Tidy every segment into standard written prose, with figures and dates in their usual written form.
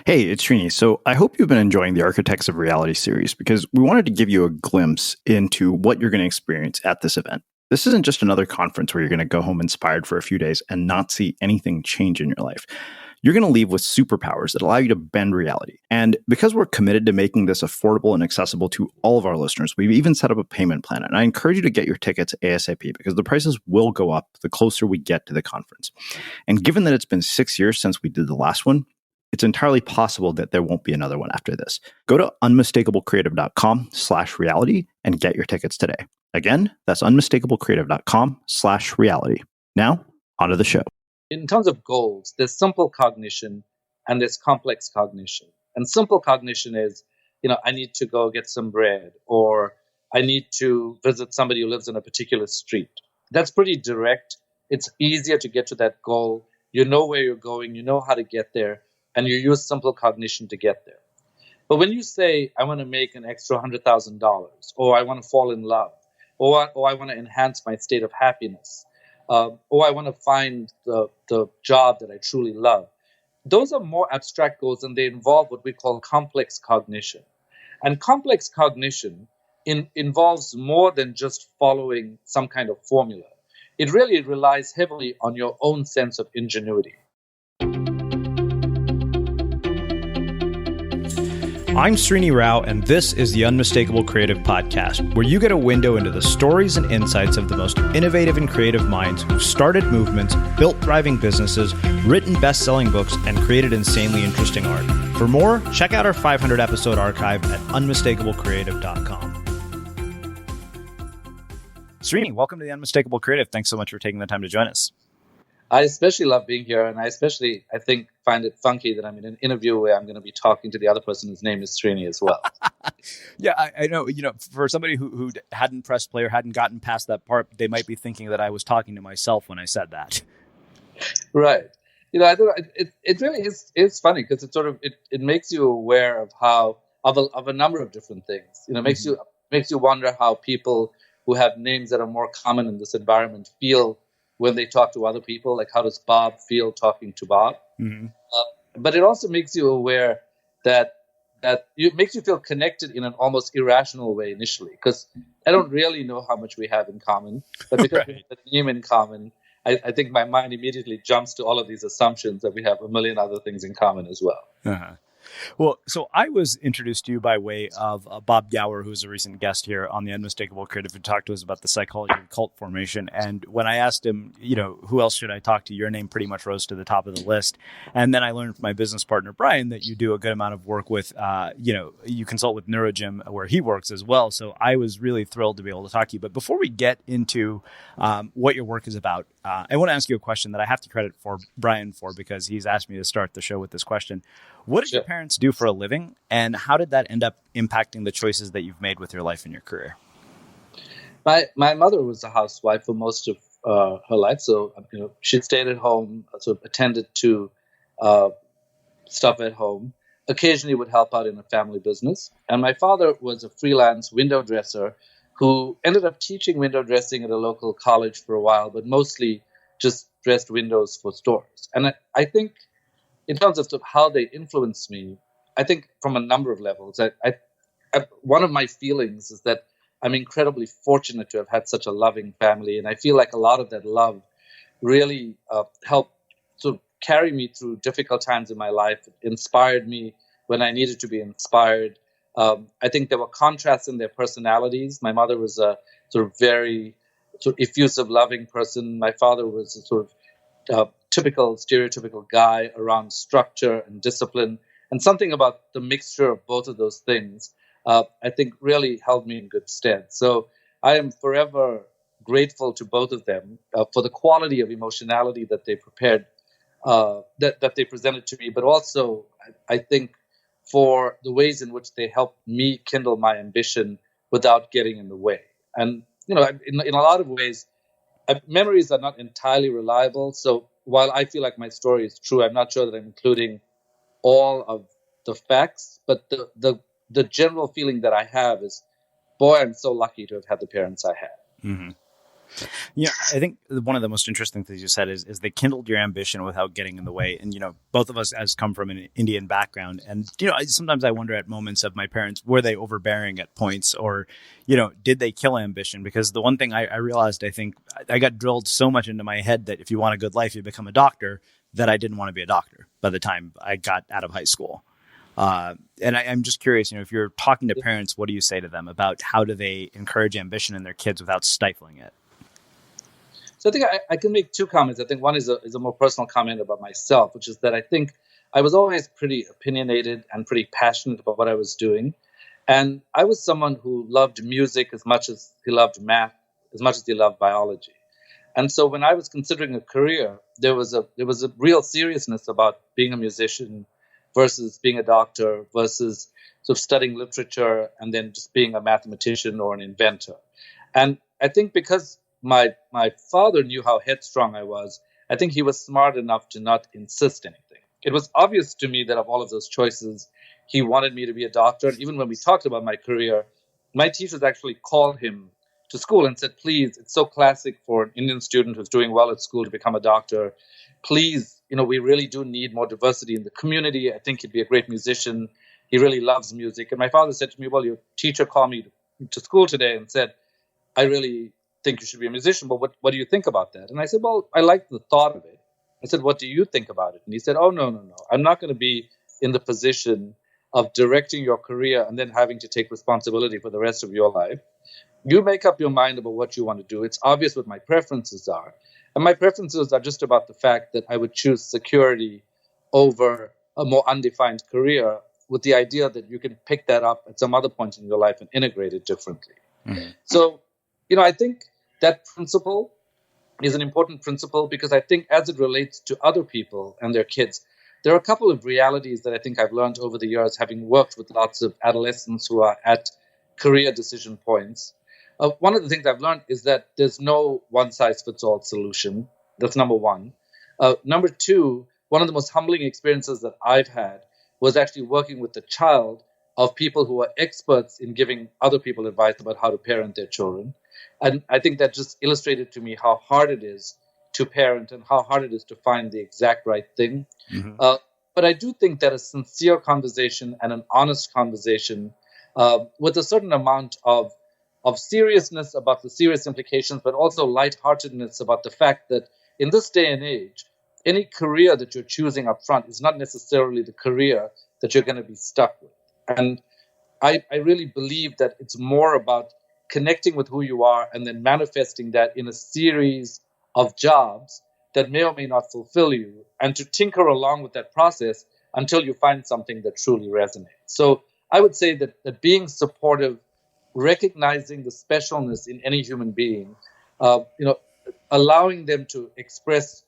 Hey, it's Srini. So I hope you've been enjoying the Architects of Reality series because we wanted to give you a glimpse into what you're going to experience at this event. This isn't just another conference where you're going to go home inspired for a few days and not see anything change in your life. You're going to leave with superpowers that allow you to bend reality. And because we're committed to making this affordable and accessible to all of our listeners, we've even set up a payment plan. And I encourage you to get your tickets ASAP because the prices will go up the closer we get to the conference. And given that it's been 6 years since we did the last one, it's entirely possible that there won't be another one after this. Go to unmistakablecreative.com/reality and get your tickets today. Again, that's unmistakablecreative.com/reality. Now, onto the show. In terms of goals, there's simple cognition and there's complex cognition. And simple cognition is, I need to go get some bread, or I need to visit somebody who lives in a particular street. That's pretty direct. It's easier to get to that goal. You know where you're going, you know how to get there, and you use simple cognition to get there. But when you say, I want to make an extra $100,000, or I want to fall in love, or I want to enhance my state of happiness, or I want to find the job that I truly love, those are more abstract goals, and they involve what we call complex cognition. And complex cognition involves more than just following some kind of formula. It really relies heavily on your own sense of ingenuity. I'm Srini Rao, and this is the Unmistakable Creative Podcast, where you get a window into the stories and insights of the most innovative and creative minds who've started movements, built thriving businesses, written best-selling books, and created insanely interesting art. For more, check out our 500-episode archive at unmistakablecreative.com. Srini, welcome to the Unmistakable Creative. Thanks so much for taking the time to join us. I especially love being here, and I think, find it funky that I'm in an interview where I'm going to be talking to the other person whose name is Srini as well. Yeah, I know. For somebody who hadn't pressed play or hadn't gotten past that part, they might be thinking that I was talking to myself when I said that. Right. I think it really is funny because it makes you aware of a number of different things. Makes you wonder how people who have names that are more common in this environment feel when they talk to other people. Like, how does Bob feel talking to Bob? Mm-hmm. But it also makes you aware that it makes you feel connected in an almost irrational way initially, because I don't really know how much we have in common. But because we have a name in common, I think my mind immediately jumps to all of these assumptions that we have a million other things in common as well. Uh-huh. Well, so I was introduced to you by way of Bob Gower, who's a recent guest here on the Unmistakable Creative, who talked to us about the psychology of cult formation. And when I asked him, who else should I talk to, your name pretty much rose to the top of the list. And then I learned from my business partner, Brian, that you do a good amount of work with, you consult with Neurogym where he works as well. So I was really thrilled to be able to talk to you. But before we get into what your work is about, I want to ask you a question that I have to credit for Brian for, because he's asked me to start the show with this question. What did your parents do for a living, and how did that end up impacting the choices that you've made with your life and your career? My mother was a housewife for most of her life, so she stayed at home, sort of attended to stuff at home. Occasionally would help out in a family business. And my father was a freelance window dresser who ended up teaching window dressing at a local college for a while, but mostly just dressed windows for stores. And I think, in terms of how they influenced me, I think from a number of levels. One of my feelings is that I'm incredibly fortunate to have had such a loving family, and I feel like a lot of that love really helped sort of carry me through difficult times in my life. It inspired me when I needed to be inspired. I think there were contrasts in their personalities. My mother was a sort of very effusive, loving person. My father was a sort of stereotypical guy around structure and discipline. And something about the mixture of both of those things, I think, really held me in good stead. So I am forever grateful to both of them for the quality of emotionality that they that they presented to me, but also, I think, for the ways in which they helped me kindle my ambition without getting in the way. And, in a lot of ways, memories are not entirely reliable. So while I feel like my story is true, I'm not sure that I'm including all of the facts. But the general feeling that I have is, boy, I'm so lucky to have had the parents I had. Mm-hmm. Yeah, I think one of the most interesting things you said is they kindled your ambition without getting in the way. And, both of us has come from an Indian background. And, sometimes I wonder at moments of my parents, were they overbearing at points or, did they kill ambition? Because the one thing I realized, I think I got drilled so much into my head that if you want a good life, you become a doctor, that I didn't want to be a doctor by the time I got out of high school. And I'm just curious, if you're talking to parents, what do you say to them about how do they encourage ambition in their kids without stifling it? So I think I can make two comments. I think one is a more personal comment about myself, which is that I think I was always pretty opinionated and pretty passionate about what I was doing. And I was someone who loved music as much as he loved math, as much as he loved biology. And so when I was considering a career, there was a real seriousness about being a musician versus being a doctor versus sort of studying literature and then just being a mathematician or an inventor. And I think because my father knew how headstrong I was, I think he was smart enough to not insist anything. It was obvious to me that of all of those choices, he wanted me to be a doctor. And even when we talked about my career, my teachers actually called him to school and said, please, it's so classic for an Indian student who's doing well at school to become a doctor. Please, we really do need more diversity in the community. I think he'd be a great musician. He really loves music. And my father said to me, well, your teacher called me to school today and said, I really think you should be a musician, but what do you think about that? And I said, well, I like the thought of it. I said, what do you think about it? And he said, oh, no. I'm not going to be in the position of directing your career and then having to take responsibility for the rest of your life. You make up your mind about what you want to do. It's obvious what my preferences are. And my preferences are just about the fact that I would choose security over a more undefined career with the idea that you can pick that up at some other point in your life and integrate it differently. Mm-hmm. So, I think that principle is an important principle because I think as it relates to other people and their kids, there are a couple of realities that I think I've learned over the years, having worked with lots of adolescents who are at career decision points. One of the things I've learned is that there's no one-size-fits-all solution. That's number one. Number two, one of the most humbling experiences that I've had was actually working with the child of people who are experts in giving other people advice about how to parent their children. And I think that just illustrated to me how hard it is to parent and how hard it is to find the exact right thing. Mm-hmm. But I do think that a sincere conversation and an honest conversation with a certain amount of seriousness about the serious implications, but also lightheartedness about the fact that in this day and age, any career that you're choosing up front is not necessarily the career that you're going to be stuck with. And I really believe that it's more about connecting with who you are and then manifesting that in a series of jobs that may or may not fulfill you, and to tinker along with that process until you find something that truly resonates. So I would say that being supportive, recognizing the specialness in any human being, allowing them to express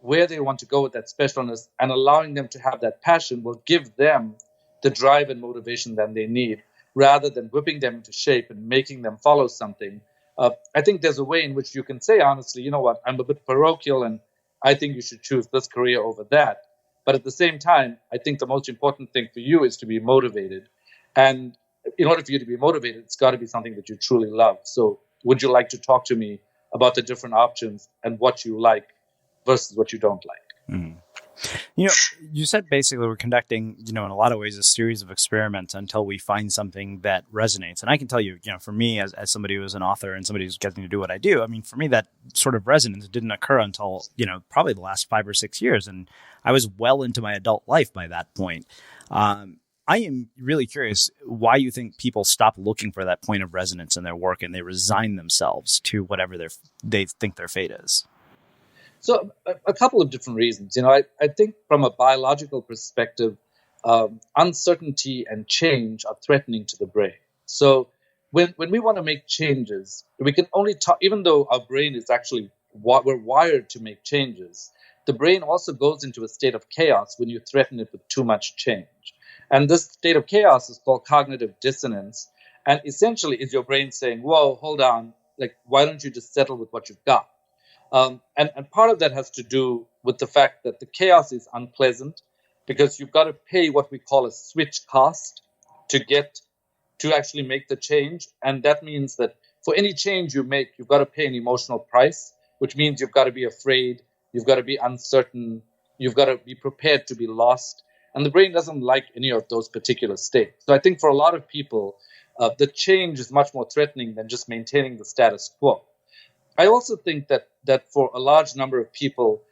where they want to go with that specialness and allowing them to have that passion will give them the drive and motivation that they need, rather than whipping them into shape and making them follow something. I think there's a way in which you can say, honestly, you know what, I'm a bit parochial and I think you should choose this career over that. But at the same time, I think the most important thing for you is to be motivated. And in order for you to be motivated, it's got to be something that you truly love. So would you like to talk to me about the different options and what you like versus what you don't like? Mm. You said basically we're conducting, in a lot of ways, a series of experiments until we find something that resonates. And I can tell you, for me, as somebody who's an author and somebody who's getting to do what I do, I mean, for me, that sort of resonance didn't occur until, probably the last 5 or 6 years. And I was well into my adult life by that point. I am really curious why you think people stop looking for that point of resonance in their work and they resign themselves to whatever they think their fate is. So a couple of different reasons. I think from a biological perspective, uncertainty and change are threatening to the brain. So when we want to make changes, we can only talk, even though our brain is actually, we're wired to make changes, the brain also goes into a state of chaos when you threaten it with too much change. And this state of chaos is called cognitive dissonance. And essentially is your brain saying, whoa, hold on, why don't you just settle with what you've got? And part of that has to do with the fact that the chaos is unpleasant because you've got to pay what we call a switch cost to actually make the change. And that means that for any change you make, you've got to pay an emotional price, which means you've got to be afraid, you've got to be uncertain, you've got to be prepared to be lost. And the brain doesn't like any of those particular states. So I think for a lot of people, the change is much more threatening than just maintaining the status quo. I also think that for a large number of people,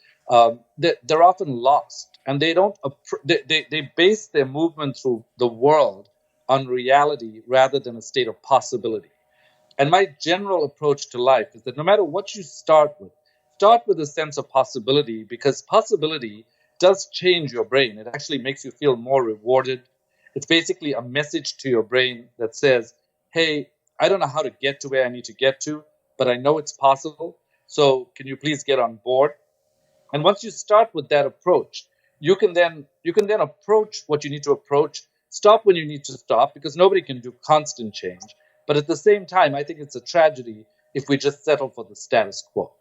they're often lost, and they don't they base their movement through the world on reality rather than a state of possibility. And my general approach to life is that no matter what you start with a sense of possibility, because possibility does change your brain. It actually makes you feel more rewarded. It's basically a message to your brain that says, hey, I don't know how to get to where I need to get to, but I know it's possible. So can you please get on board? And once you start with that approach, you can then approach what you need to approach, stop when you need to stop, because nobody can do constant change. But at the same time, I think it's a tragedy if we just settle for the status quo.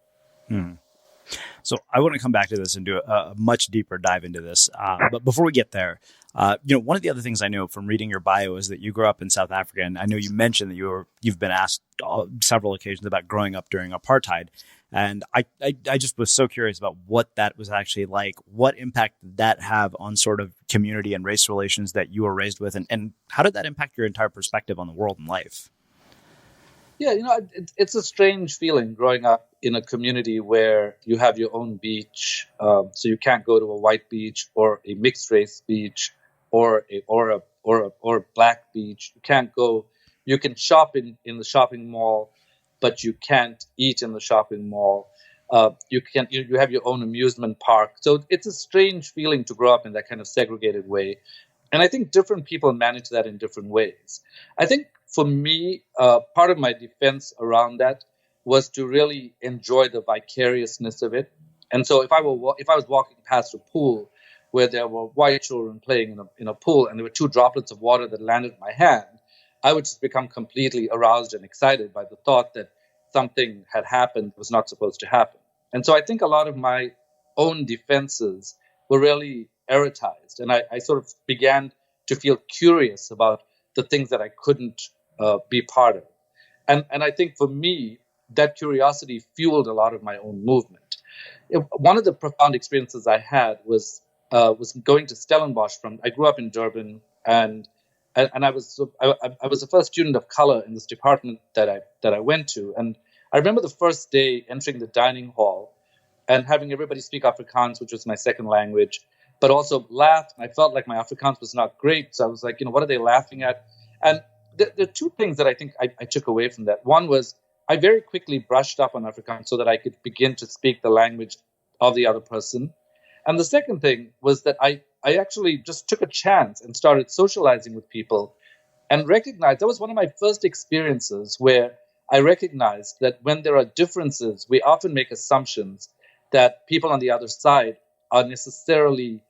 So I want to come back to this and do a much deeper dive into this. But before we get there, one of the other things I know from reading your bio is that you grew up in South Africa, and I know you mentioned that you've been asked several occasions about growing up during apartheid. And I just was so curious about what that was actually like. What impact did that have on sort of community and race relations that you were raised with? And how did that impact your entire perspective on the world and life? Yeah, it's a strange feeling growing up in a community where you have your own beach, so you can't go to a white beach or a mixed race beach or a black beach. You can't go. You can shop in the shopping mall, but you can't eat in the shopping mall. You have your own amusement park. So it's a strange feeling to grow up in that kind of segregated way. And I think different people manage that in different ways. I think for me, part of my defense around that was to really enjoy the vicariousness of it. And so if I was walking past a pool where there were white children playing in a pool and there were two droplets of water that landed in my hand, I would just become completely aroused and excited by the thought that something had happened that was not supposed to happen. And so I think a lot of my own defenses were really erotized. And I sort of began to feel curious about the things that I couldn't be part of. And I think for me, that curiosity fueled a lot of my own movement. One of the profound experiences I had was going to Stellenbosch. I grew up in Durban, and I was the first student of color in this department that I went to. And I remember the first day entering the dining hall and having everybody speak Afrikaans, which was my second language, but also laugh. I felt like my Afrikaans was not great. So I was like, what are they laughing at? And there are two things that I think I took away from that. One was I very quickly brushed up on Afrikaans so that I could begin to speak the language of the other person. And the second thing was that I actually just took a chance and started socializing with people and recognized that was one of my first experiences where I recognized that when there are differences, we often make assumptions that people on the other side are necessarily,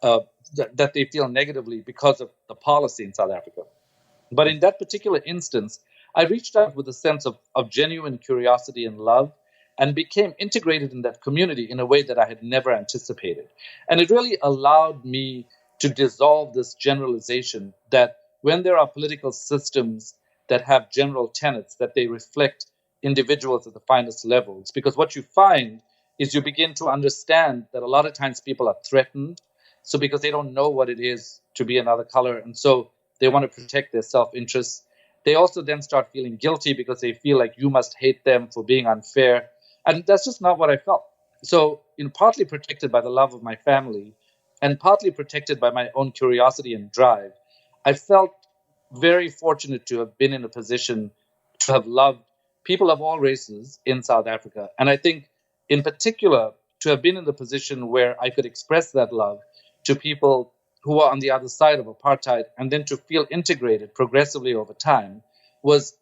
that they feel negatively because of the policy in South Africa. But in that particular instance, I reached out with a sense of genuine curiosity and love and became integrated in that community in a way that I had never anticipated. And it really allowed me to dissolve this generalization that when there are political systems that have general tenets, that they reflect individuals at the finest levels. Because what you find is you begin to understand that a lot of times people are threatened. So because they don't know what it is to be another color, and so they want to protect their self-interest. They also then start feeling guilty because they feel like you must hate them for being unfair. And that's just not what I felt. So, partly protected by the love of my family and partly protected by my own curiosity and drive, I felt very fortunate to have been in a position to have loved people of all races in South Africa. And I think, in particular, to have been in the position where I could express that love to people who are on the other side of apartheid, and then to feel integrated progressively over time was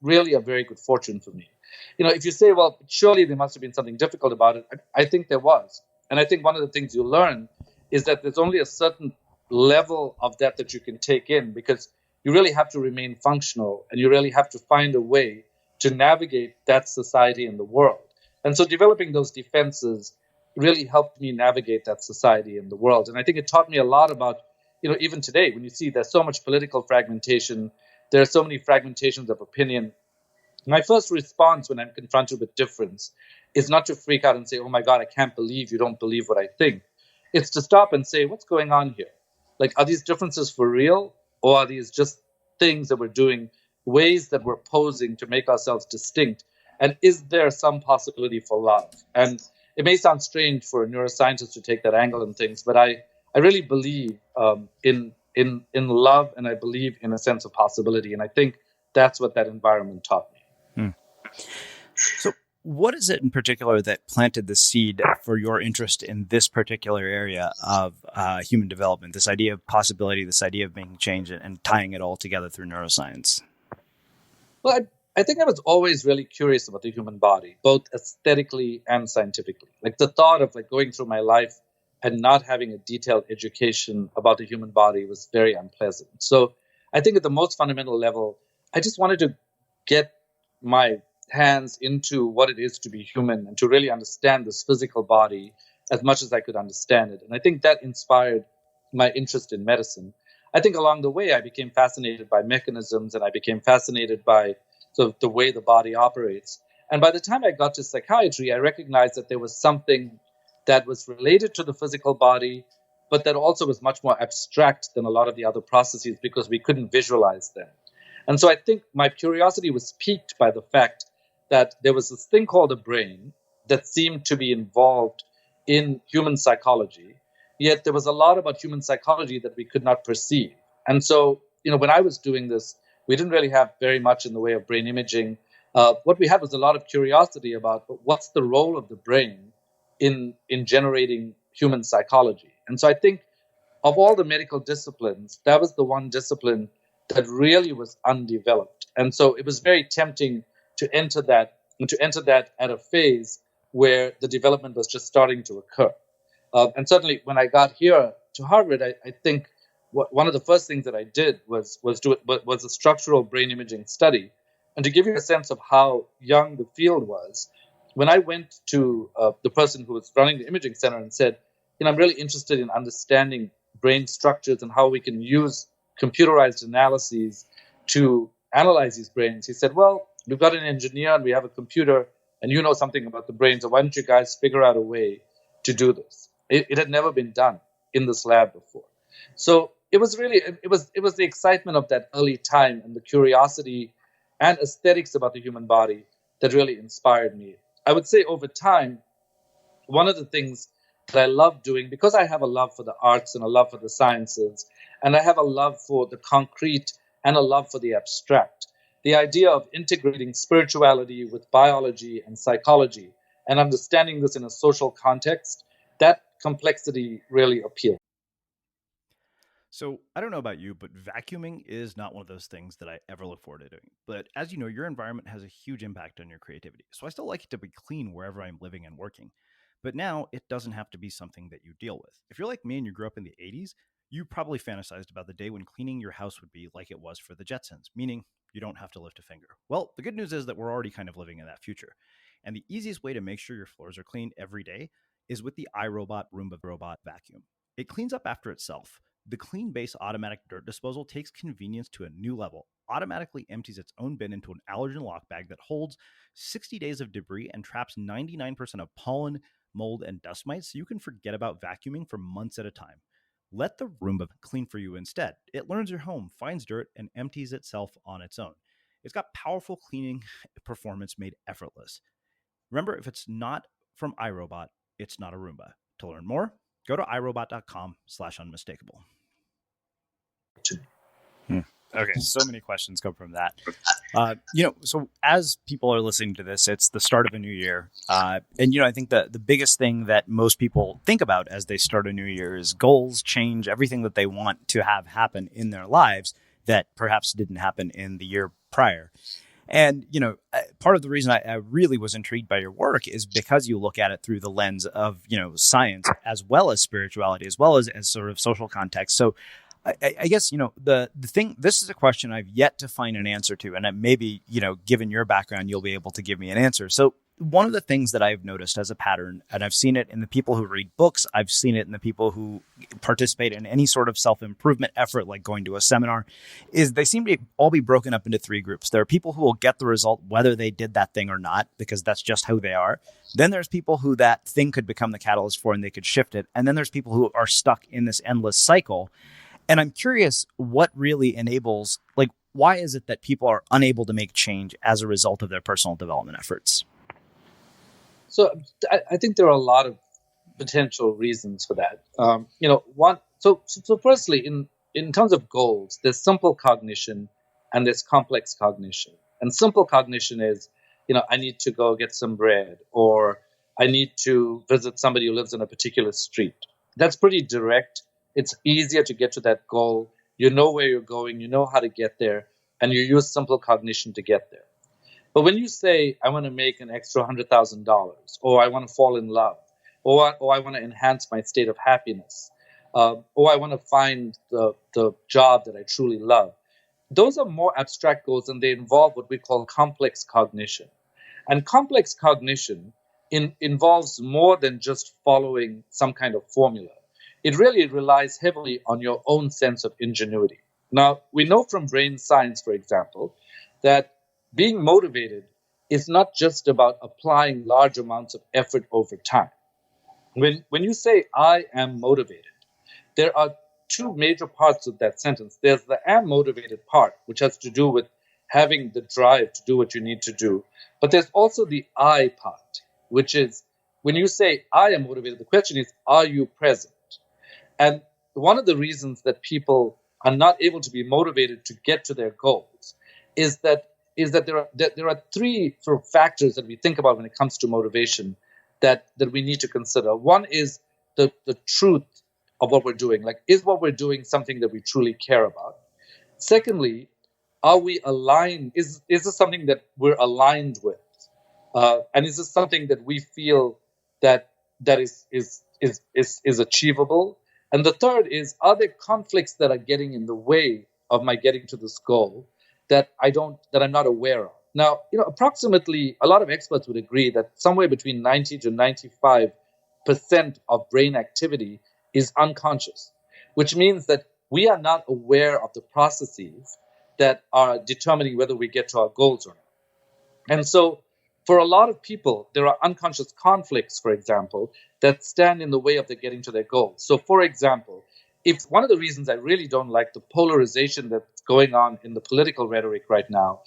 really a very good fortune for me. If you say, well, surely there must have been something difficult about it, I think there was. And I think one of the things you learn is that there's only a certain level of that you can take in, because you really have to remain functional and you really have to find a way to navigate that society in the world. And so developing those defenses really helped me navigate that society in the world. And I think it taught me a lot about, even today, when you see there's so much political fragmentation, there are so many fragmentations of opinion. My first response when I'm confronted with difference is not to freak out and say, oh my God, I can't believe you don't believe what I think. It's to stop and say, what's going on here? Like, are these differences for real? Or are these just things that we're doing, ways that we're posing to make ourselves distinct? And is there some possibility for love? And it may sound strange for a neuroscientist to take that angle and things, but I really believe in love, and I believe in a sense of possibility. And I think that's what that environment taught me. So, what is it in particular that planted the seed for your interest in this particular area of human development, this idea of possibility, this idea of making change and tying it all together through neuroscience? Well, I think I was always really curious about the human body, both aesthetically and scientifically. Like the thought of like going through my life and not having a detailed education about the human body was very unpleasant. So I think at the most fundamental level, I just wanted to get my hands into what it is to be human and to really understand this physical body as much as I could understand it. And I think that inspired my interest in medicine. I think along the way, I became fascinated by mechanisms and I became fascinated by the way the body operates. And by the time I got to psychiatry, I recognized that there was something that was related to the physical body, but that also was much more abstract than a lot of the other processes because we couldn't visualize them. And so I think my curiosity was piqued by the fact that there was this thing called a brain that seemed to be involved in human psychology. Yet there was a lot about human psychology that we could not perceive. And so, when I was doing this, we didn't really have very much in the way of brain imaging. What we had was a lot of curiosity about what's the role of the brain in generating human psychology. And so I think of all the medical disciplines, that was the one discipline that really was undeveloped. And so it was very tempting to enter that at a phase where the development was just starting to occur. And certainly when I got here to Harvard, I think one of the first things that I did was a structural brain imaging study. And to give you a sense of how young the field was, when I went to the person who was running the imaging center and said, I'm really interested in understanding brain structures and how we can use computerized analyses to analyze these brains, he said, well, we've got an engineer and we have a computer and you know something about the brain, so why don't you guys figure out a way to do this? It had never been done in this lab before. So it was the excitement of that early time and the curiosity and aesthetics about the human body that really inspired me. I would say over time, one of the things that I love doing, because I have a love for the arts and a love for the sciences, and I have a love for the concrete and a love for the abstract, the idea of integrating spirituality with biology and psychology and understanding this in a social context, that complexity really appeals. So I don't know about you, but vacuuming is not one of those things that I ever look forward to doing. But as you know, your environment has a huge impact on your creativity. So I still like it to be clean wherever I'm living and working. But now it doesn't have to be something that you deal with. If you're like me and you grew up in the 80s, you probably fantasized about the day when cleaning your house would be like it was for the Jetsons, meaning you don't have to lift a finger. Well, the good news is that we're already kind of living in that future. And the easiest way to make sure your floors are clean every day is with the iRobot Roomba Robot Vacuum. It cleans up after itself. The Clean Base automatic dirt disposal takes convenience to a new level, automatically empties its own bin into an allergen lock bag that holds 60 days of debris and traps 99% of pollen, mold, and dust mites so you can forget about vacuuming for months at a time. Let the Roomba clean for you instead. It learns your home, finds dirt, and empties itself on its own. It's got powerful cleaning performance made effortless. Remember, if it's not from iRobot, it's not a Roomba. To learn more, go to irobot.com/unmistakable. Okay, so many questions come from that. So as people are listening to this, it's the start of a new year. And I think that the biggest thing that most people think about as they start a new year is goals, change, everything that they want to have happen in their lives that perhaps didn't happen in the year prior. And, part of the reason I really was intrigued by your work is because you look at it through the lens of, science as well as spirituality, as well as sort of social context. So I guess, the thing, this is a question I've yet to find an answer to. And maybe, given your background, you'll be able to give me an answer. So one of the things that I've noticed as a pattern, and I've seen it in the people who read books, I've seen it in the people who participate in any sort of self-improvement effort, like going to a seminar, is they seem to all be broken up into three groups. There are people who will get the result whether they did that thing or not, because that's just who they are. Then there's people who that thing could become the catalyst for and they could shift it. And then there's people who are stuck in this endless cycle. And I'm curious what really enables, like, why is it that people are unable to make change as a result of their personal development efforts? So I think there are a lot of potential reasons for that. So firstly, in terms of goals, there's simple cognition and there's complex cognition. And simple cognition is, I need to go get some bread, or I need to visit somebody who lives in a particular street. That's pretty direct. It's easier to get to that goal. You know where you're going, you know how to get there, and you use simple cognition to get there. But when you say, I want to make an extra $100,000, or I want to fall in love, or I want to enhance my state of happiness, or I want to find the job that I truly love, those are more abstract goals, and they involve what we call complex cognition. And complex cognition involves more than just following some kind of formula. It really relies heavily on your own sense of ingenuity. Now, we know from brain science, for example, that being motivated is not just about applying large amounts of effort over time. When you say, I am motivated, there are two major parts of that sentence. There's the am motivated part, which has to do with having the drive to do what you need to do. But there's also the I part, which is when you say, I am motivated, the question is, are you present? And one of the reasons that people are not able to be motivated to get to their goals is that there are three sort of factors that we think about when it comes to motivation that we need to consider. One is the truth of what we're doing. Like, is what we're doing something that we truly care about? Secondly, are we aligned? Is this something that we're aligned with? And is this something that we feel that is achievable? And the third is, are there conflicts that are getting in the way of my getting to this goal that I'm not aware of? Now, approximately, a lot of experts would agree that somewhere between 90 to 95% of brain activity is unconscious, which means that we are not aware of the processes that are determining whether we get to our goals or not. And so for a lot of people, there are unconscious conflicts, for example, that stand in the way of their getting to their goals. So, for example, if one of the reasons I really don't like the polarization that's going on in the political rhetoric right now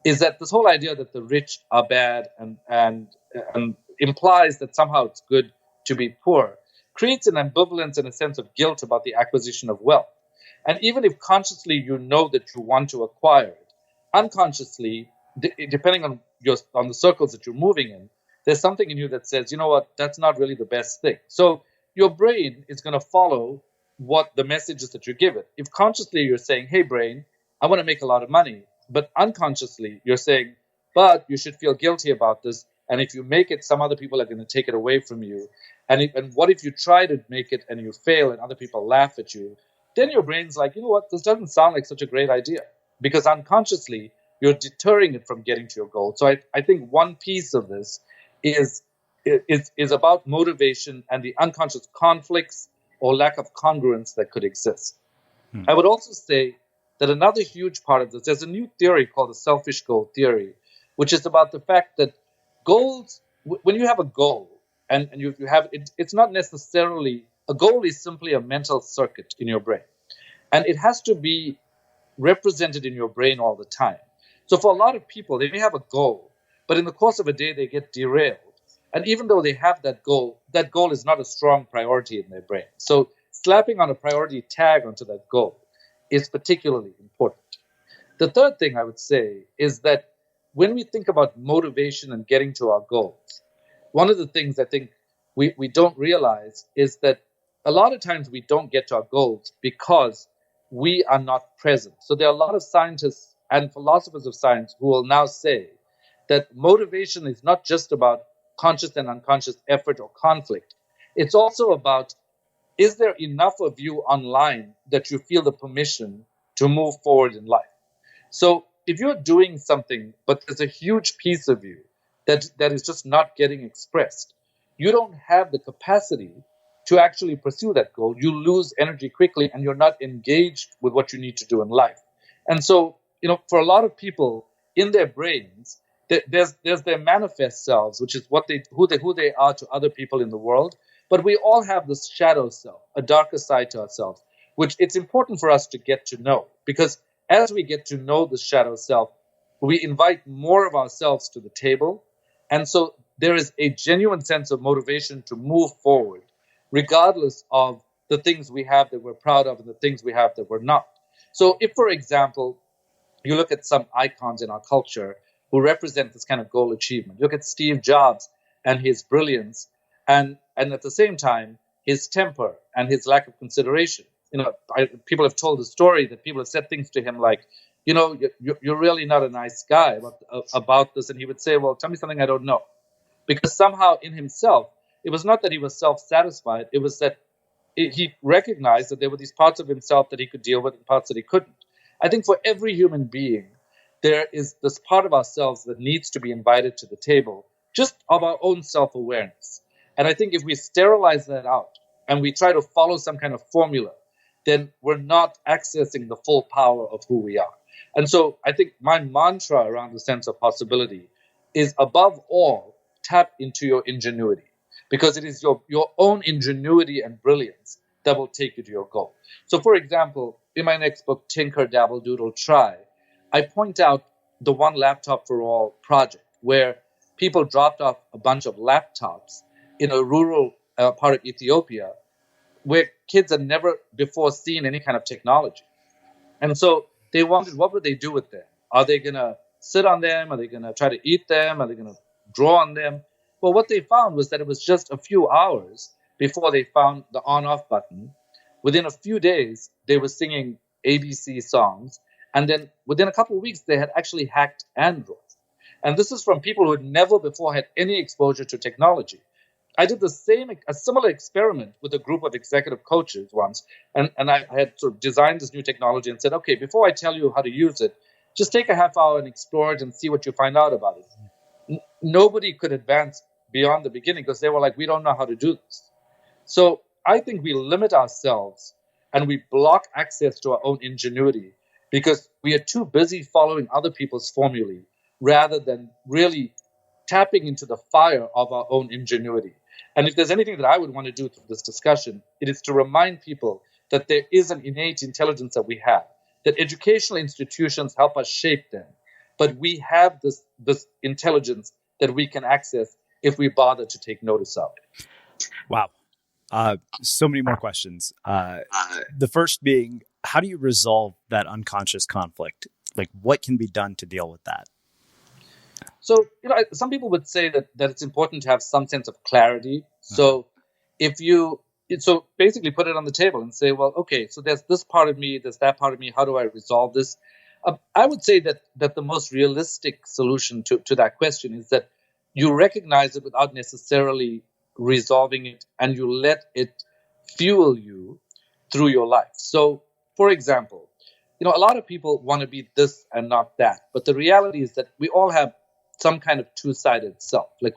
is that this whole idea that the rich are bad and implies that somehow it's good to be poor creates an ambivalence and a sense of guilt about the acquisition of wealth. And even if consciously you know that you want to acquire it, unconsciously, depending on the circles that you're moving in, there's something in you that says, you know what, that's not really the best thing. So your brain is going to follow what the message is that you give it. If consciously you're saying, hey, brain, I want to make a lot of money, but unconsciously you're saying, but you should feel guilty about this. And if you make it, some other people are going to take it away from you. And what if you try to make it and you fail and other people laugh at you? Then your brain's like, you know what, this doesn't sound like such a great idea. Because unconsciously, you're deterring it from getting to your goal. So I think one piece of this is about motivation and the unconscious conflicts or lack of congruence that could exist. I would also say that another huge part of this, there's a new theory called the selfish goal theory, which is about the fact that goals, when you have a goal and you have it, it's not necessarily, a goal is simply a mental circuit in your brain. And it has to be represented in your brain all the time. So for a lot of people, they may have a goal, but in the course of a day, they get derailed. And even though they have that goal is not a strong priority in their brain. So slapping on a priority tag onto that goal is particularly important. The third thing I would say is that when we think about motivation and getting to our goals, one of the things I think we don't realize is that a lot of times we don't get to our goals because we are not present. So there are a lot of scientists and philosophers of science who will now say that motivation is not just about conscious and unconscious effort or conflict. It's also about, is there enough of you online that you feel the permission to move forward in life? So if you're doing something, but there's a huge piece of you that is just not getting expressed, you don't have the capacity to actually pursue that goal. You lose energy quickly and you're not engaged with what you need to do in life. And so, for a lot of people in their brains, there's their manifest selves, which is who they are to other people in the world. But we all have this shadow self, a darker side to ourselves, which it's important for us to get to know, because as we get to know the shadow self, we invite more of ourselves to the table. And so there is a genuine sense of motivation to move forward, regardless of the things we have that we're proud of and the things we have that we're not. So if, for example, you look at some icons in our culture who represent this kind of goal achievement, look at Steve Jobs and his brilliance, and at the same time, his temper and his lack of consideration. People have told the story that people have said things to him like, you're really not a nice guy about this. And he would say, well, tell me something I don't know. Because somehow in himself, it was not that he was self-satisfied. It was that he recognized that there were these parts of himself that he could deal with and parts that he couldn't. I think for every human being, there is this part of ourselves that needs to be invited to the table, just of our own self-awareness. And I think if we sterilize that out and we try to follow some kind of formula, then we're not accessing the full power of who we are. And so I think my mantra around the sense of possibility is, above all, tap into your ingenuity, because it is your own ingenuity and brilliance that will take you to your goal. So, for example, in my next book, Tinker, Dabble, Doodle, Try, I point out the One Laptop for All project, where people dropped off a bunch of laptops in a rural part of Ethiopia where kids had never before seen any kind of technology. And so they wondered, what would they do with them? Are they going to sit on them? Are they going to try to eat them? Are they going to draw on them? Well, what they found was that it was just a few hours before they found the on-off button. Within a few days, they were singing ABC songs. And then within a couple of weeks, they had actually hacked Android. And this is from people who had never before had any exposure to technology. I did a similar experiment with a group of executive coaches once, and I had sort of designed this new technology and said, okay, before I tell you how to use it, just take a half hour and explore it and see what you find out about it. Nobody could advance beyond the beginning because they were like, we don't know how to do this. So I think we limit ourselves and we block access to our own ingenuity because we are too busy following other people's formulae rather than really tapping into the fire of our own ingenuity. And if there's anything that I would want to do through this discussion, it is to remind people that there is an innate intelligence that we have, that educational institutions help us shape them, but we have this intelligence that we can access if we bother to take notice of it. Wow. So many more questions. The first being, how do you resolve that unconscious conflict? Like, what can be done to deal with that? So, some people would say that it's important to have some sense of clarity. So so basically put it on the table and say, well, okay, so there's this part of me, there's that part of me. How do I resolve this? I would say that the most realistic solution to that question is that you recognize it without necessarily resolving it, and you let it fuel you through your life. So, for example, a lot of people want to be this and not that. But the reality is that we all have some kind of two-sided self. Like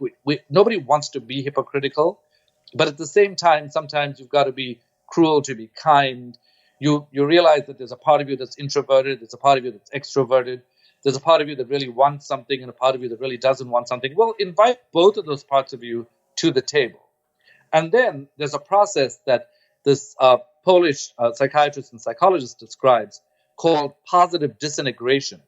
nobody wants to be hypocritical, but at the same time, sometimes you've got to be cruel to be kind. You realize that there's a part of you that's introverted, there's a part of you that's extroverted, there's a part of you that really wants something and a part of you that really doesn't want something. Well, invite both of those parts of you to the table. And then there's a process that this Polish psychiatrist and psychologist describes called positive disintegration,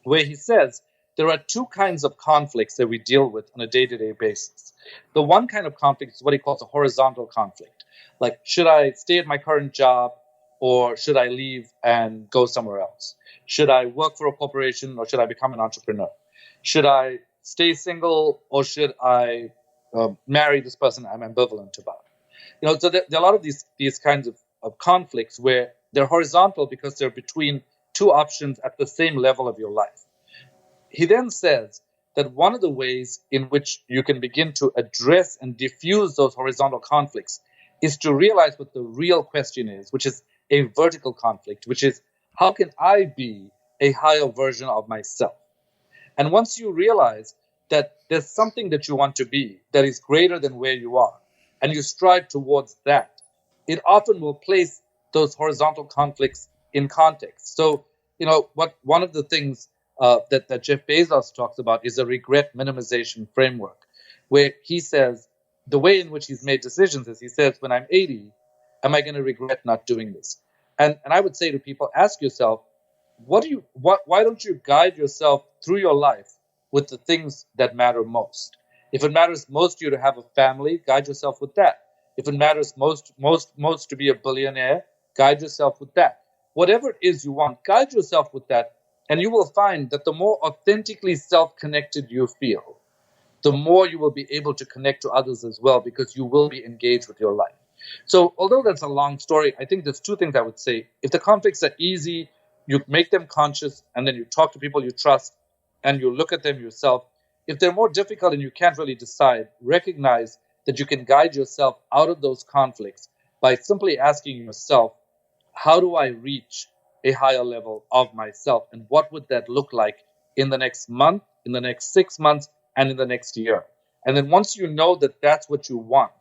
where he says there are two kinds of conflicts that we deal with on a day-to-day basis. The one kind of conflict is what he calls a horizontal conflict. Like, should I stay at my current job or should I leave and go somewhere else? Should I work for a corporation or should I become an entrepreneur? Should I stay single or should I marry this person I'm ambivalent about? So there are a lot of these kinds of conflicts where they're horizontal because they're between two options at the same level of your life. He then says that one of the ways in which you can begin to address and diffuse those horizontal conflicts is to realize what the real question is, which is a vertical conflict, which is, how can I be a higher version of myself? And once you realize that there's something that you want to be that is greater than where you are, and you strive towards that, it often will place those horizontal conflicts in context. So, what one of the things that Jeff Bezos talks about is a regret minimization framework, where he says the way in which he's made decisions is he says, when I'm 80, am I going to regret not doing this? And I would say to people, ask yourself, why don't you guide yourself through your life with the things that matter most? If it matters most to you to have a family, guide yourself with that. If it matters most to be a billionaire, guide yourself with that. Whatever it is you want, guide yourself with that, and you will find that the more authentically self-connected you feel, the more you will be able to connect to others as well, because you will be engaged with your life. So although that's a long story, I think there's two things I would say. If the conflicts are easy, you make them conscious, and then you talk to people you trust, and you look at them yourself. If they're more difficult and you can't really decide, recognize that you can guide yourself out of those conflicts by simply asking yourself, how do I reach a higher level of myself? And what would that look like in the next month, in the next 6 months, and in the next year? And then once you know that that's what you want,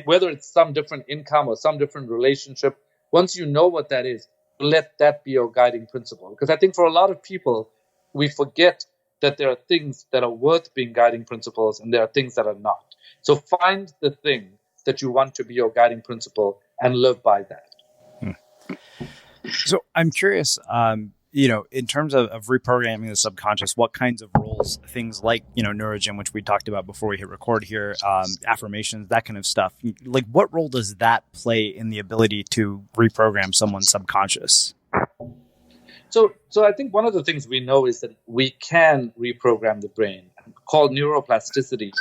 whether it's some different income or some different relationship, once you know what that is, let that be your guiding principle. Because I think for a lot of people, we forget that there are things that are worth being guiding principles and there are things that are not. So find the thing that you want to be your guiding principle and live by that. So I'm curious, in terms of reprogramming the subconscious, what kinds of roles, things like, Neurogym, which we talked about before we hit record here, affirmations, that kind of stuff, like what role does that play in the ability to reprogram someone's subconscious? So I think one of the things we know is that we can reprogram the brain, called neuroplasticity.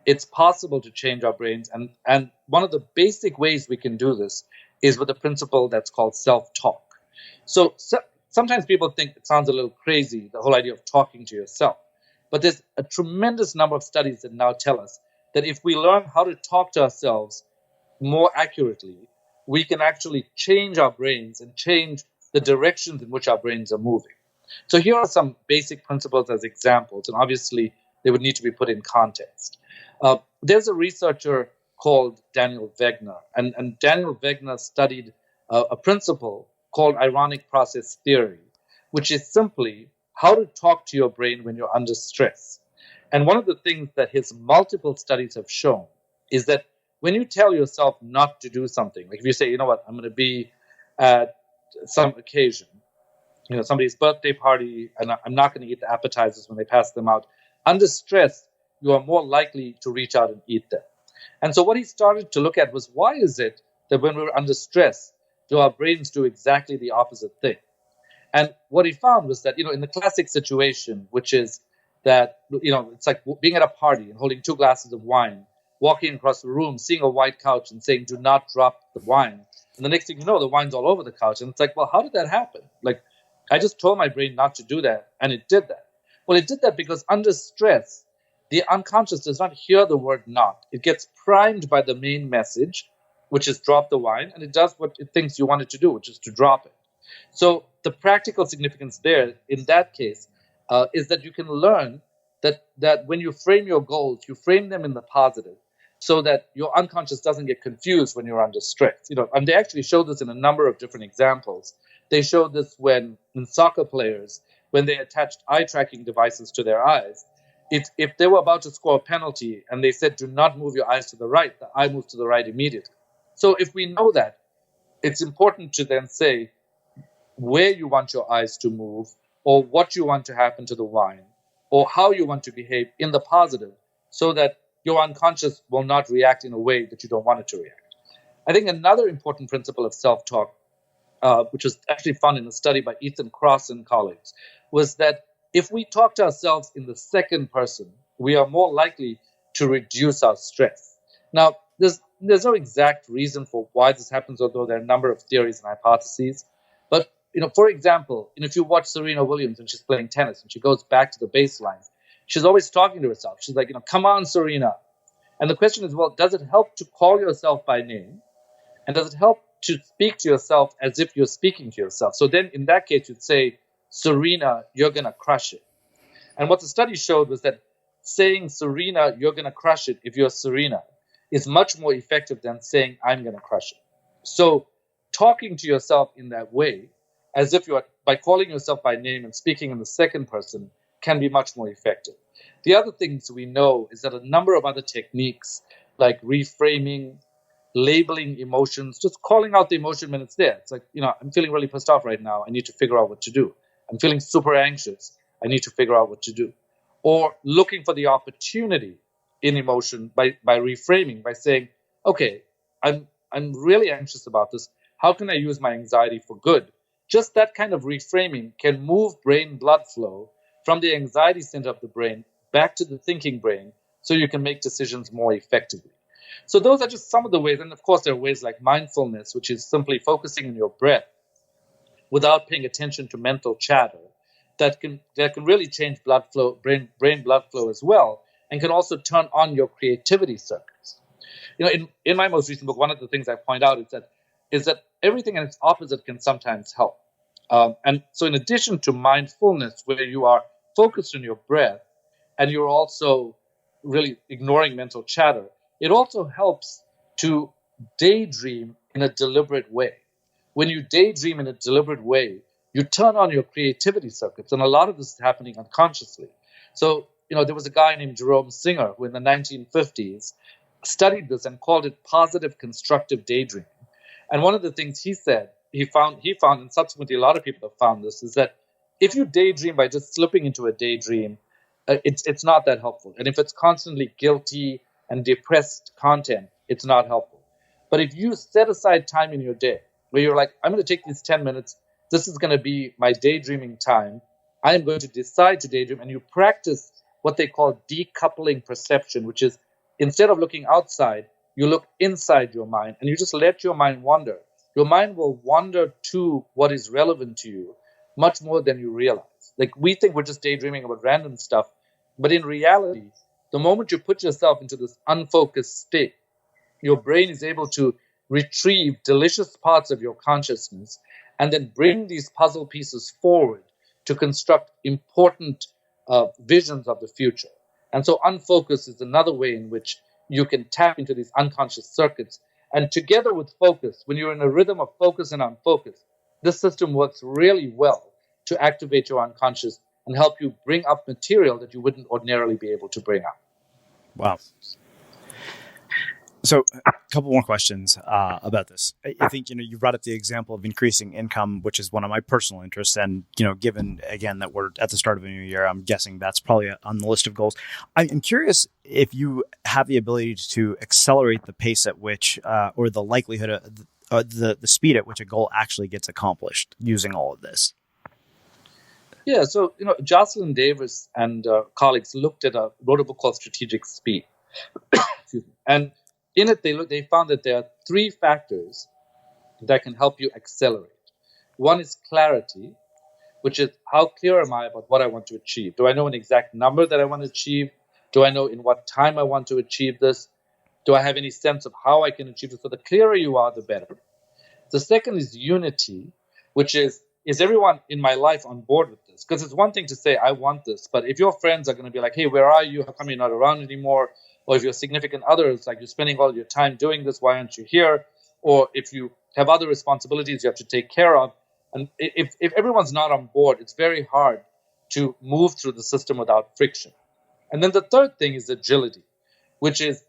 It's possible to change our brains. And one of the basic ways we can do this is with a principle that's called self-talk. So sometimes people think it sounds a little crazy, the whole idea of talking to yourself. But there's a tremendous number of studies that now tell us that if we learn how to talk to ourselves more accurately, we can actually change our brains and change the directions in which our brains are moving. So here are some basic principles as examples, and obviously they would need to be put in context. There's a researcher called Daniel Wegner, and Daniel Wegner studied a principle called ironic process theory, which is simply how to talk to your brain when you're under stress. And one of the things that his multiple studies have shown is that when you tell yourself not to do something, like if you say, you know what, I'm going to be at some occasion, somebody's birthday party, and I'm not going to eat the appetizers when they pass them out. Under stress, you are more likely to reach out and eat them. And so what he started to look at was, why is it that when we're under stress, do our brains do exactly the opposite thing? And what he found was that, in the classic situation, which is that, it's like being at a party and holding 2 glasses of wine, walking across the room, seeing a white couch and saying, do not drop the wine. And the next thing you know, the wine's all over the couch. And it's like, well, how did that happen? Like, I just told my brain not to do that, and it did that. Well, it did that because under stress, the unconscious does not hear the word not. It gets primed by the main message, which is drop the wine, and it does what it thinks you want it to do, which is to drop it. So the practical significance there, in that case, is that you can learn that when you frame your goals, you frame them in the positive, so that your unconscious doesn't get confused when you're under stress. And they actually show this in a number of different examples. They showed this in soccer players, when they attached eye tracking devices to their eyes. If they were about to score a penalty and they said, do not move your eyes to the right, the eye moves to the right immediately. So if we know that, it's important to then say where you want your eyes to move, or what you want to happen to the wine, or how you want to behave in the positive, so that your unconscious will not react in a way that you don't want it to react. I think another important principle of self-talk, which was actually found in a study by Ethan Cross and colleagues, was that if we talk to ourselves in the second person, we are more likely to reduce our stress. Now, there's no exact reason for why this happens, although there are a number of theories and hypotheses. But, for example, if you watch Serena Williams and she's playing tennis and she goes back to the baseline, she's always talking to herself. She's like, come on, Serena. And the question is, well, does it help to call yourself by name? And does it help to speak to yourself as if you're speaking to yourself? So then in that case, you'd say, Serena, you're going to crush it. And what the study showed was that saying, Serena, you're going to crush it if you're Serena, is much more effective than saying, I'm going to crush it. So talking to yourself in that way, as if you're by calling yourself by name and speaking in the second person, can be much more effective. The other things we know is that a number of other techniques like reframing, labeling emotions, just calling out the emotion when it's there. It's like, I'm feeling really pissed off right now. I need to figure out what to do. I'm feeling super anxious. I need to figure out what to do. Or looking for the opportunity in emotion by reframing, by saying, okay, I'm really anxious about this. How can I use my anxiety for good? Just that kind of reframing can move brain blood flow from the anxiety center of the brain back to the thinking brain so you can make decisions more effectively. So those are just some of the ways. And of course, there are ways like mindfulness, which is simply focusing on your breath without paying attention to mental chatter, that can really change blood flow, brain blood flow as well, and can also turn on your creativity circuits. In my most recent book, one of the things I point out is that everything and its opposite can sometimes help. And so in addition to mindfulness, where you are focused on your breath and you're also really ignoring mental chatter, it also helps to daydream in a deliberate way. When you daydream in a deliberate way, you turn on your creativity circuits, and a lot of this is happening unconsciously. So, there was a guy named Jerome Singer who in the 1950s studied this and called it positive constructive daydreaming. And one of the things he said, he found, and subsequently a lot of people have found this, is that if you daydream by just slipping into a daydream, it's not that helpful. And if it's constantly guilty and depressed content, it's not helpful. But if you set aside time in your day where you're like, I'm going to take these 10 minutes, this is going to be my daydreaming time, I am going to decide to daydream, and you practice what they call decoupling perception, which is instead of looking outside, you look inside your mind and you just let your mind wander. Your mind will wander to what is relevant to you much more than you realize. Like, we think we're just daydreaming about random stuff, but in reality, the moment you put yourself into this unfocused state, your brain is able to retrieve delicious parts of your consciousness and then bring these puzzle pieces forward to construct important visions of the future. And so unfocus is another way in which you can tap into these unconscious circuits. And together with focus, when you're in a rhythm of focus and unfocus, this system works really well to activate your unconscious and help you bring up material that you wouldn't ordinarily be able to bring up. Wow. So a couple more questions about this. I think, you brought up the example of increasing income, which is one of my personal interests. And, given, again, that we're at the start of a new year, I'm guessing that's probably on the list of goals. I'm curious if you have the ability to accelerate the pace at which, or the likelihood of the speed at which a goal actually gets accomplished using all of this. Yeah, so, Jocelyn Davis and colleagues wrote a book called Strategic Speed. Excuse me. And in it, they found that there are three factors that can help you accelerate. One is clarity, which is how clear am I about what I want to achieve? Do I know an exact number that I want to achieve? Do I know in what time I want to achieve this? Do I have any sense of how I can achieve this? So the clearer you are, the better. The second is unity, which is everyone in my life on board with this? Because it's one thing to say, I want this, but if your friends are going to be like, hey, where are you? How come you're not around anymore? Or if your significant other is like, you're spending all your time doing this, why aren't you here? Or if you have other responsibilities you have to take care of, and if everyone's not on board, it's very hard to move through the system without friction. And then the third thing is agility, which is,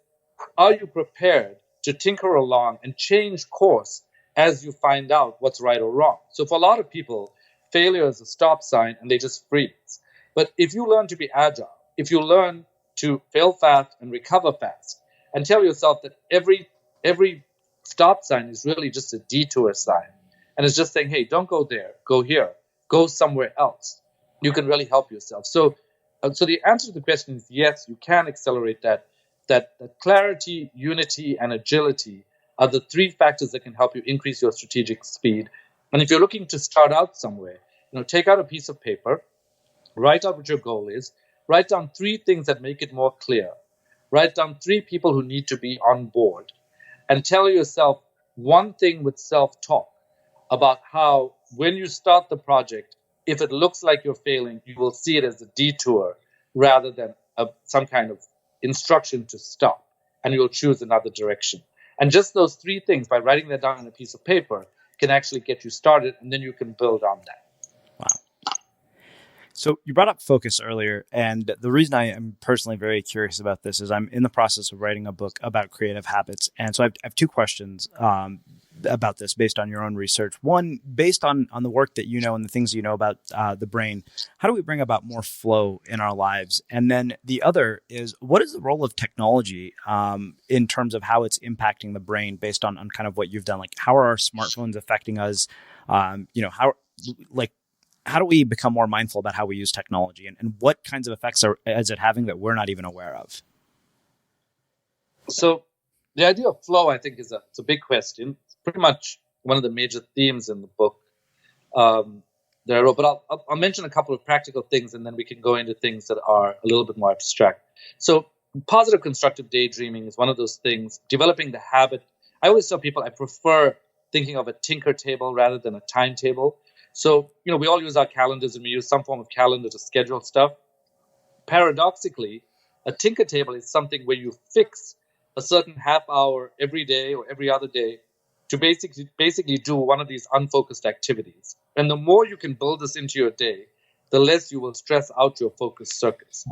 are you prepared to tinker along and change course as you find out what's right or wrong? So for a lot of people, failure is a stop sign and they just freeze. But if you learn to be agile, if you learn to fail fast and recover fast, and tell yourself that every stop sign is really just a detour sign, and it's just saying, hey, don't go there, go here, go somewhere else, you can really help yourself. So the answer to the question is yes, you can accelerate that. That clarity, unity, and agility are the three factors that can help you increase your strategic speed. And if you're looking to start out somewhere, take out a piece of paper, write out what your goal is, write down three things that make it more clear, write down three people who need to be on board, and tell yourself one thing with self-talk about how, when you start the project, if it looks like you're failing, you will see it as a detour rather than some kind of instruction to stop, and you'll choose another direction. And just those three things, by writing that down on a piece of paper, can actually get you started, and then you can build on that. Wow. So you brought up focus earlier, and the reason I am personally very curious about this is I'm in the process of writing a book about creative habits. And so I have two questions about this based on your own research. One, based on the work that you know and the things you know about the brain, how do we bring about more flow in our lives? And then the other is, what is the role of technology in terms of how it's impacting the brain based on kind of what you've done? Like, how are our smartphones affecting us? How do we become more mindful about how we use technology, and what kinds of effects is it having that we're not even aware of? So the idea of flow, I think, it's a big question. It's pretty much one of the major themes in the book that I wrote. But I'll mention a couple of practical things, and then we can go into things that are a little bit more abstract. So positive constructive daydreaming is one of those things. Developing the habit. I always tell people I prefer thinking of a tinker table rather than a timetable. So, we all use our calendars, and we use some form of calendar to schedule stuff. Paradoxically, a tinker table is something where you fix a certain half hour every day or every other day to basically do one of these unfocused activities. And the more you can build this into your day, the less you will stress out your focus circuits.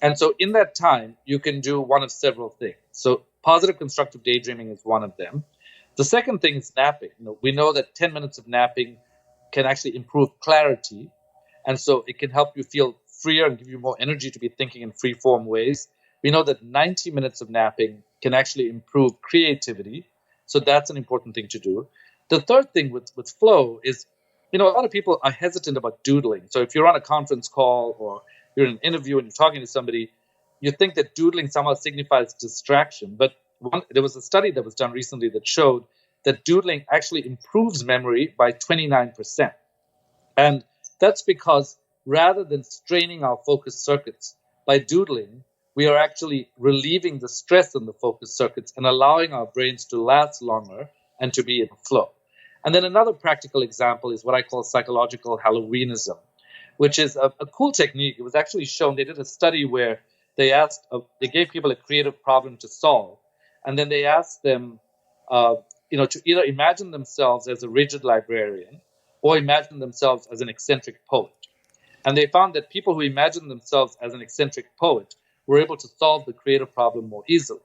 And so in that time, you can do one of several things. So positive constructive daydreaming is one of them. The second thing is napping. We know that 10 minutes of napping can actually improve clarity. And so it can help you feel freer and give you more energy to be thinking in free-form ways. We know that 90 minutes of napping can actually improve creativity. So that's an important thing to do. The third thing with flow is, a lot of people are hesitant about doodling. So if you're on a conference call or you're in an interview and you're talking to somebody, you think that doodling somehow signifies distraction. But there was a study that was done recently that showed that doodling actually improves memory by 29%. And that's because rather than straining our focus circuits, by doodling, we are actually relieving the stress on the focus circuits and allowing our brains to last longer and to be in flow. And then another practical example is what I call psychological Halloweenism, which is a cool technique. It was actually shown, they did a study where they gave people a creative problem to solve, and then they asked them to either imagine themselves as a rigid librarian or imagine themselves as an eccentric poet. And they found that people who imagined themselves as an eccentric poet were able to solve the creative problem more easily.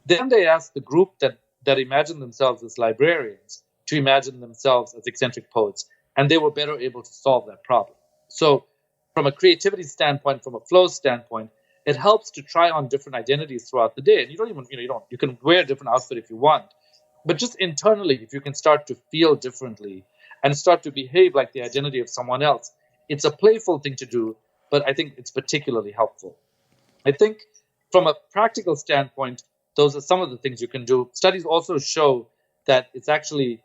Then they asked the group that imagined themselves as librarians to imagine themselves as eccentric poets, and they were better able to solve that problem. So from a creativity standpoint, from a flow standpoint, it helps to try on different identities throughout the day. And you can wear a different outfit if you want. But just internally, if you can start to feel differently and start to behave like the identity of someone else, it's a playful thing to do, but I think it's particularly helpful. I think from a practical standpoint, those are some of the things you can do. Studies also show that it's actually,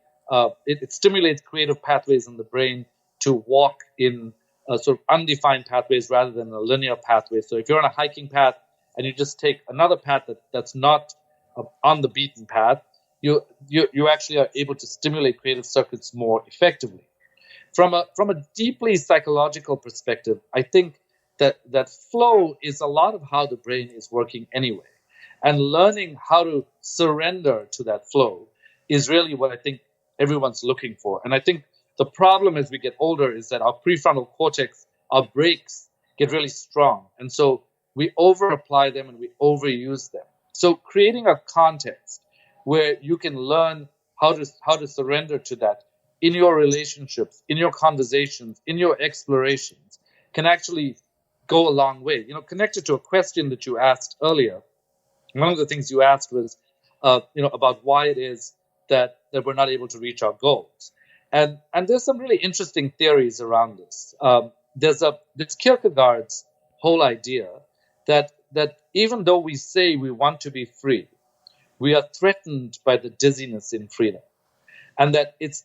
it stimulates creative pathways in the brain to walk in sort of undefined pathways rather than a linear pathway. So if you're on a hiking path and you just take another path that's not on the beaten path, you actually are able to stimulate creative circuits more effectively. From a deeply psychological perspective, I think that flow is a lot of how the brain is working anyway. And learning how to surrender to that flow is really what I think everyone's looking for. And I think the problem as we get older is that our prefrontal cortex, our brakes, get really strong. And so we over-apply them and we overuse them. So creating a context where you can learn how to surrender to that in your relationships, in your conversations, in your explorations, can actually go a long way. Connected to a question that you asked earlier, one of the things you asked was, about why it is that we're not able to reach our goals. And there's some really interesting theories around this. There's Kierkegaard's whole idea that even though we say we want to be free, we are threatened by the dizziness in freedom. And that it's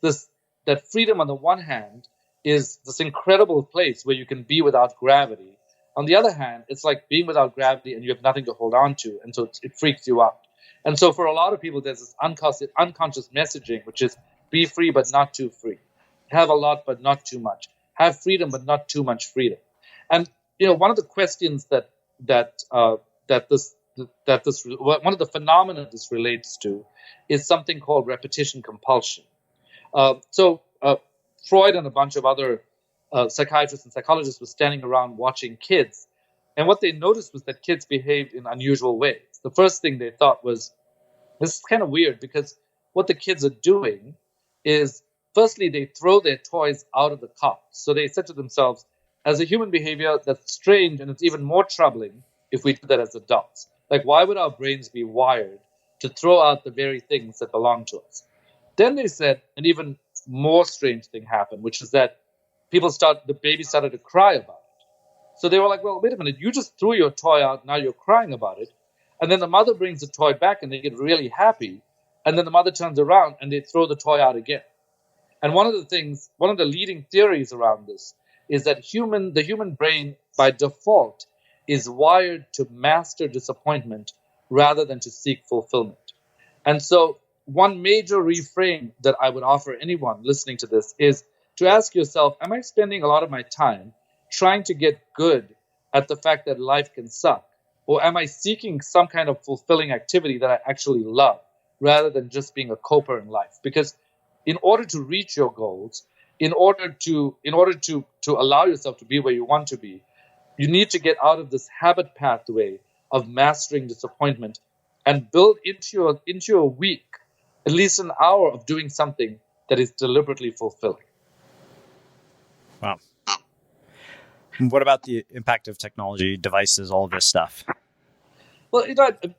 that freedom on the one hand is this incredible place where you can be without gravity. On the other hand, it's like being without gravity and you have nothing to hold on to. And so it freaks you out. And so for a lot of people, there's this unconscious messaging, which is be free, but not too free. Have a lot, but not too much. have freedom, but not too much freedom. And one of the questions that one of the phenomena this relates to is something called repetition compulsion. So Freud and a bunch of other psychiatrists and psychologists were standing around watching kids, and what they noticed was that kids behaved in unusual ways. The first thing they thought was, this is kind of weird, because what the kids are doing is, firstly, they throw their toys out of the cart. So they said to themselves, as a human behavior, that's strange, and it's even more troubling if we do that as adults. Like, why would our brains be wired to throw out the very things that belong to us? Then they said an even more strange thing happened, which is that the baby started to cry about it. So they were like, well, wait a minute, you just threw your toy out, now you're crying about it. And then the mother brings the toy back and they get really happy. And then the mother turns around and they throw the toy out again. And one of the leading theories around this is that the human brain by default is wired to master disappointment rather than to seek fulfillment. And so one major reframe that I would offer anyone listening to this is to ask yourself, am I spending a lot of my time trying to get good at the fact that life can suck? Or am I seeking some kind of fulfilling activity that I actually love rather than just being a coper in life? Because in order to reach your goals, in order to allow yourself to be where you want to be, you need to get out of this habit pathway of mastering disappointment and build into your week at least an hour of doing something that is deliberately fulfilling. Wow. What about the impact of technology, devices, all of this stuff? Well,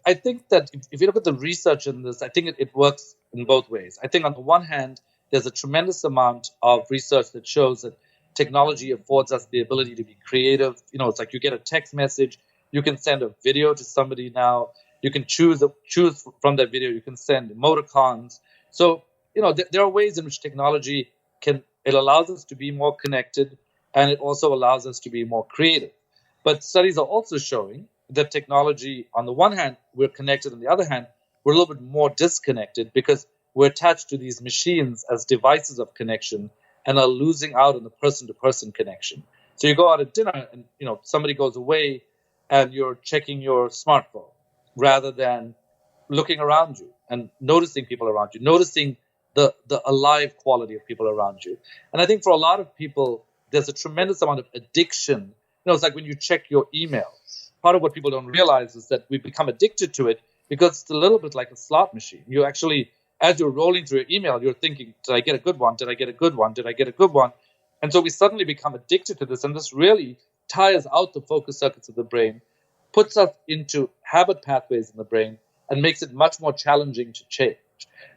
I think that if you look at the research in this, I think it works in both ways. I think on the one hand, there's a tremendous amount of research that shows that technology affords us the ability to be creative. It's like you get a text message, you can send a video to somebody now, you can choose from that video, you can send emoticons. So, there are ways in which technology it allows us to be more connected, and it also allows us to be more creative. But studies are also showing that technology, on the one hand, we're connected, on the other hand, we're a little bit more disconnected because we're attached to these machines as devices of connection and are losing out on the person-to-person connection. So you go out at dinner and, somebody goes away and you're checking your smartphone rather than looking around you and noticing people around you, noticing the alive quality of people around you. And I think for a lot of people, there's a tremendous amount of addiction. It's like when you check your email. Part of what people don't realize is that we become addicted to it because it's a little bit like a slot machine. You actually, as you're rolling through your email, you're thinking, did I get a good one? Did I get a good one? Did I get a good one? And so we suddenly become addicted to this. And this really tires out the focus circuits of the brain, puts us into habit pathways in the brain, and makes it much more challenging to change.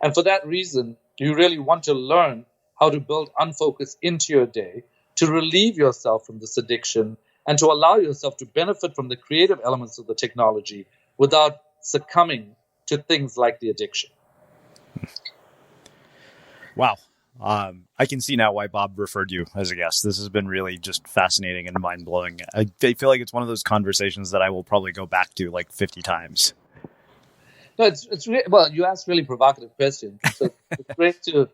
And for that reason, you really want to learn how to build unfocus into your day, to relieve yourself from this addiction, and to allow yourself to benefit from the creative elements of the technology without succumbing to things like the addiction. Wow. I can see now why Bob referred you as a guest. This has been really just fascinating and mind-blowing. I feel like it's one of those conversations that I will probably go back to like 50 times. No, well, you asked really provocative questions. So it's great to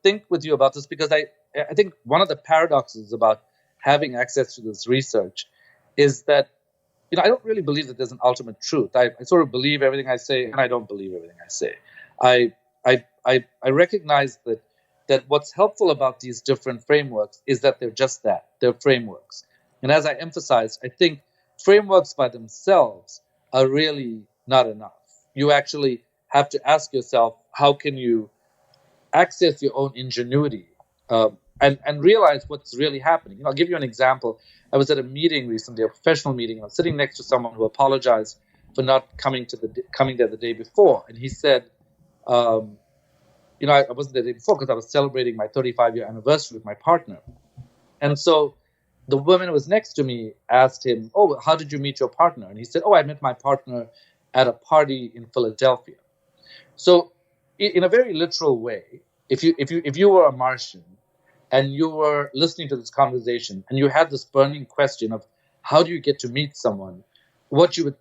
think with you about this, because I think one of the paradoxes about having access to this research is that, I don't really believe that there's an ultimate truth. I sort of believe everything I say, and I don't believe everything I say. I recognize that what's helpful about these different frameworks is that they're just that. They're frameworks. And as I emphasized, I think frameworks by themselves are really not enough. You actually have to ask yourself, how can you access your own ingenuity and realize what's really happening? I'll give you an example. I was at a meeting recently, a professional meeting. I was sitting next to someone who apologized for not coming there the day before. And he said, I wasn't there the day before because I was celebrating my 35-year anniversary with my partner. And so the woman who was next to me asked him, oh, how did you meet your partner? And he said, oh, I met my partner at a party in Philadelphia. So in a very literal way, if you were a Martian and you were listening to this conversation and you had this burning question of how do you get to meet someone, what you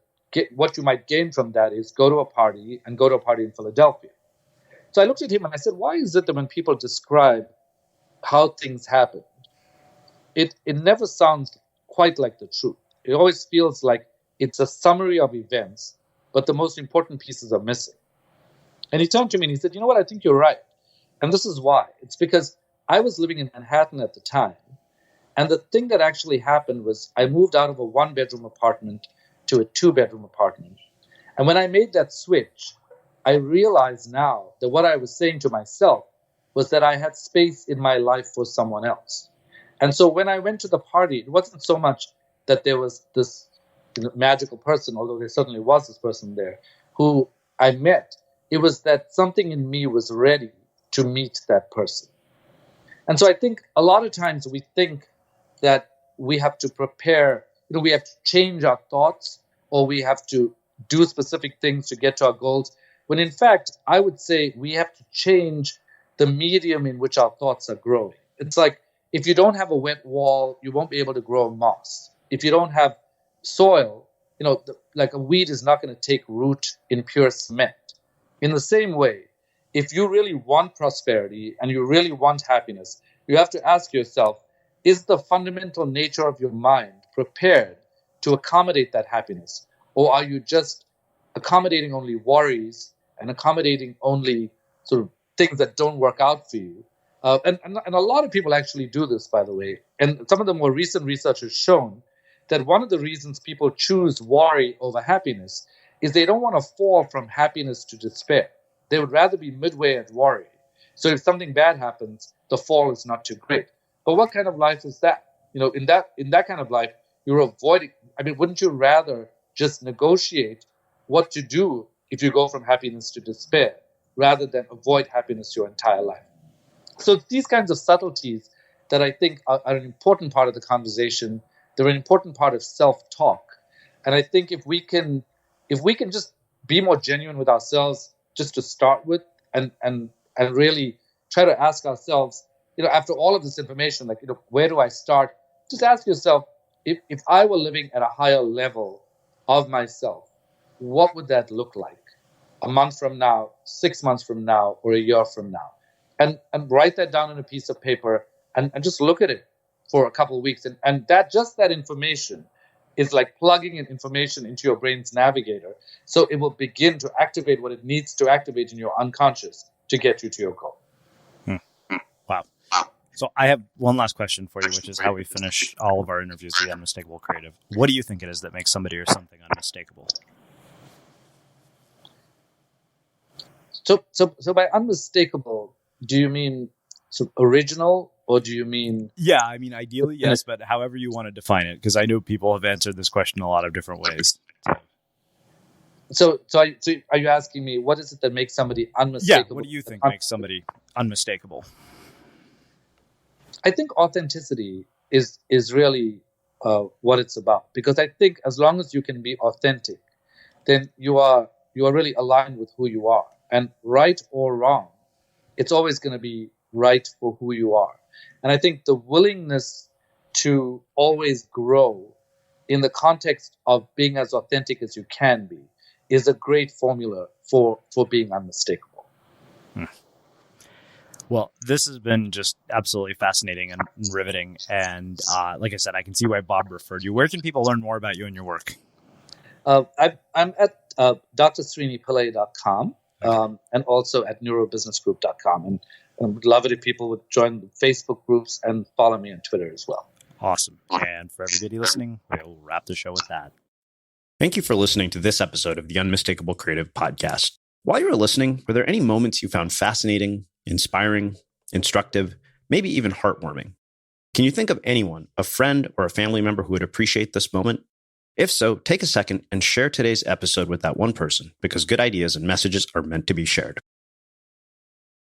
might gain from that is go to a party in Philadelphia. So I looked at him and I said, why is it that when people describe how things happen, it never sounds quite like the truth. It always feels like it's a summary of events, but the most important pieces are missing. And he turned to me and he said, you know what, I think you're right. And this is why. It's because I was living in Manhattan at the time. And the thing that actually happened was I moved out of a 1-bedroom apartment to a 2-bedroom apartment. And when I made that switch, I realized now that what I was saying to myself was that I had space in my life for someone else. And so when I went to the party, it wasn't so much that there was this magical person, although there certainly was this person there, who I met. It was that something in me was ready to meet that person. And so I think a lot of times we think that we have to prepare, we have to change our thoughts, or we have to do specific things to get to our goals, when in fact, I would say we have to change the medium in which our thoughts are growing. It's like, if you don't have a wet wall, you won't be able to grow moss. If you don't have soil, like a weed is not going to take root in pure cement. In the same way, if you really want prosperity and you really want happiness, you have to ask yourself, is the fundamental nature of your mind prepared to accommodate that happiness? Or are you just accommodating only worries and accommodating only sort of things that don't work out for you? And a lot of people actually do this, by the way. And some of the more recent research has shown that one of the reasons people choose worry over happiness is they don't want to fall from happiness to despair. They would rather be midway at worry. So if something bad happens, the fall is not too great. But what kind of life is that? In that kind of life, you're avoiding. I mean, wouldn't you rather just negotiate what to do if you go from happiness to despair, rather than avoid happiness your entire life? So these kinds of subtleties that I think are an important part of the conversation. They're an important part of self-talk. And I think if we can just be more genuine with ourselves, just to start with, and really try to ask ourselves, after all of this information, like, where do I start? Just ask yourself, if I were living at a higher level of myself, what would that look like a month from now, 6 months from now, or a year from now? And write that down on a piece of paper and just look at it for a couple of weeks. And that information is like plugging in information into your brain's navigator. So it will begin to activate what it needs to activate in your unconscious to get you to your goal. Wow. So I have one last question for you, which is how we finish all of our interviews with the Unmistakable Creative. What do you think it is that makes somebody or something unmistakable? So by unmistakable, do you mean original, or do you mean? Yeah, I mean, ideally, yes, but however you want to define it, because I know people have answered this question a lot of different ways. So are you asking me, what is it that makes somebody unmistakable? Yeah, what do you think makes somebody unmistakable? I think authenticity is really what it's about, because I think as long as you can be authentic, then you are really aligned with who you are. And right or wrong, it's always going to be right for who you are. And I think the willingness to always grow in the context of being as authentic as you can be is a great formula for being unmistakable. Well, this has been just absolutely fascinating and riveting. And like I said, I can see why Bob referred you. Where can people learn more about you and your work? I'm at drsrinipillay.com. And also at neurobusinessgroup.com. And I would love it if people would join the Facebook groups and follow me on Twitter as well. Awesome. And for everybody listening, we'll wrap the show with that. Thank you for listening to this episode of the Unmistakable Creative Podcast. While you were listening, were there any moments you found fascinating, inspiring, instructive, maybe even heartwarming? Can you think of anyone, a friend or a family member who would appreciate this moment? If so, take a second and share today's episode with that one person, because good ideas and messages are meant to be shared.